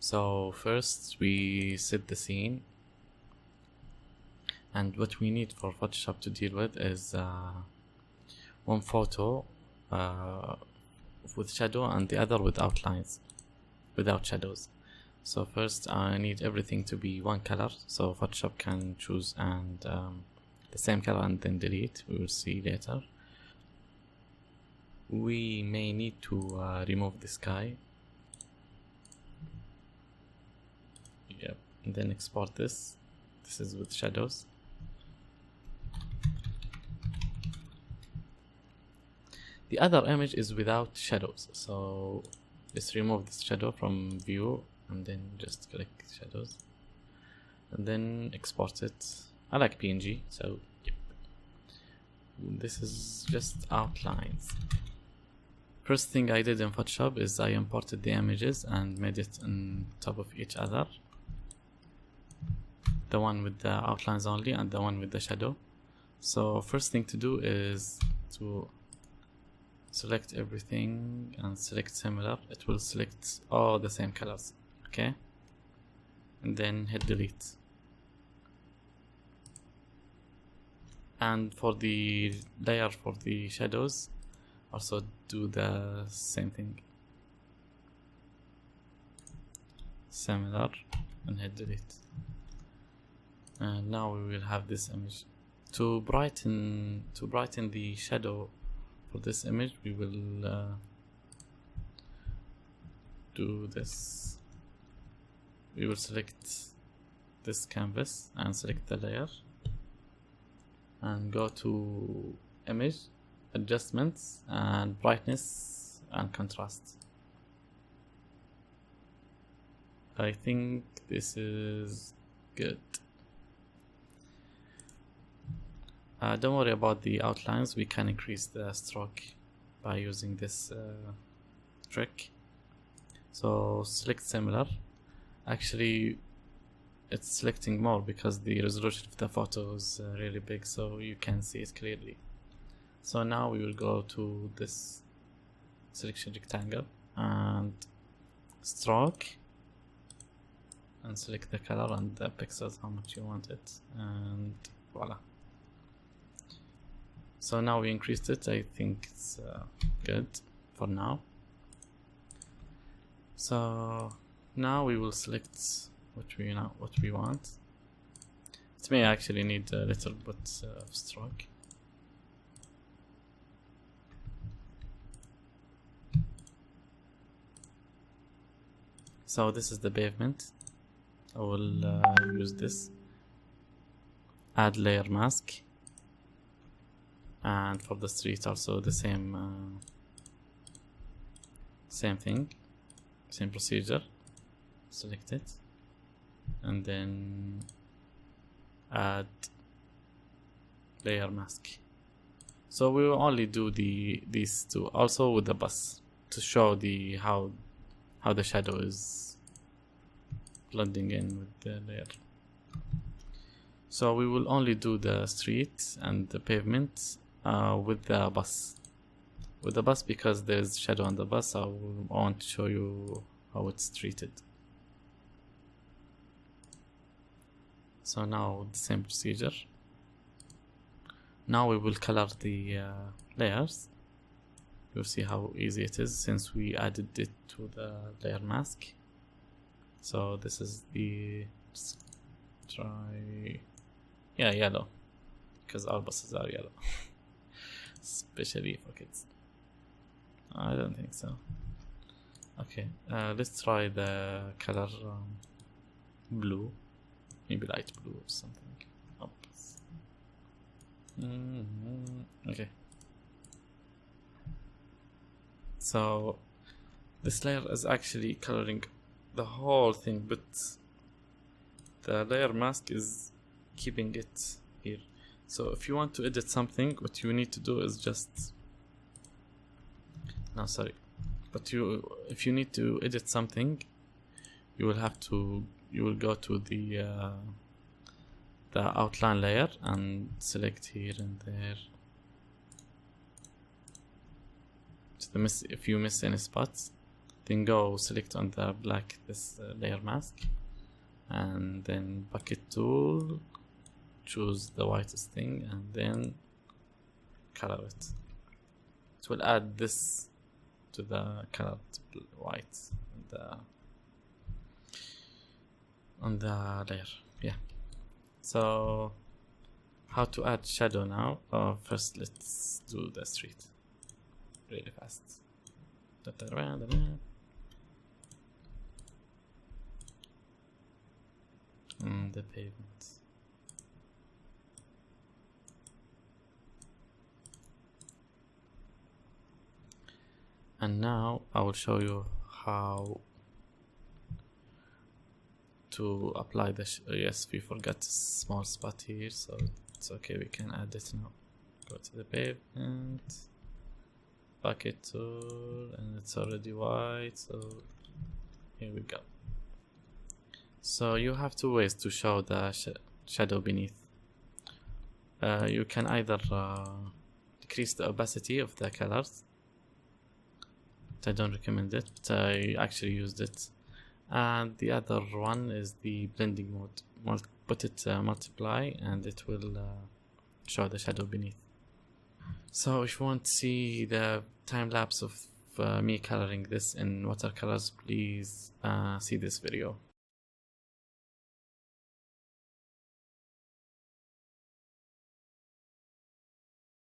So first we set the scene, and what we need for Photoshop to deal with is one photo with shadow and the other with outlines, without shadows. So first I need everything to be one color, so Photoshop can choose and the same color and then delete. We will see later. We may need to remove the sky. Yep, and then export this. This is with shadows. The other image is without shadows, so let's remove this shadow from view and then just click shadows and then export it. I like PNG, so yep. This is just outlines. First thing I did in Photoshop is I imported the images and made it on top of each other. The one with the outlines only and the one with the shadow. So first thing to do is to select everything and select similar. It will select all the same colors, okay? And then hit delete. And for the layer for the shadows, also do the same thing. Similar and hit delete. And now we will have this image. To brighten the shadow for this image, we will do this. We will select this canvas and select the layer and go to image, adjustments, and brightness and contrast. I think this is good. Don't worry about the outlines, we can increase the stroke by using this trick. So select similar. Actually it's selecting more because the resolution of the photo is really big, so you can see it clearly. So now we will go to this selection rectangle and stroke and select the color and the pixels, how much you want it, and voila. So now we increased it. I think it's good for now. So now we will select what we want. It may actually need a little bit of stroke. So this is the pavement. I will use this. Add layer mask. And for the street also the same thing, same procedure. Select it and then add layer mask. So we will only do these two, also with the bus, to show how the shadow is blending in with the layer. So we will only do the street and the pavement with the bus. With the bus, because there's shadow on the bus, I want to show you how it's treated. So now the same procedure. Now we will color the layers. You'll see how easy it is since we added it to the layer mask. So this is the, let's try, yeah, yellow, because our buses are yellow. Especially for kids. I don't think so. Okay, let's try the color blue, maybe light blue or something. Oops. Okay. So this layer is actually coloring the whole thing, but the layer mask is keeping it here. So if you want to edit something, what you need to do is just if you need to edit something, you will go to the outline layer and select here and there. If you miss any spots, then go select on the black this layer mask, and then bucket tool, choose the whitest thing, and then color it. It will add this to the colored white on the layer. Yeah. So how to add shadow now? First let's do the street really fast. And the pavement. And now I will show you how to apply the yes, we forgot a small spot here, so it's okay, we can add it now. Go to the pavement, bucket tool, and it's already white, so here we go. So you have two ways to show the shadow beneath. You can either decrease the opacity of the colors. I don't recommend it, but I actually used it. And the other one is the blending mode. Put it multiply, and it will show the shadow beneath. So if you want to see the time lapse of me coloring this in watercolors, please see this video.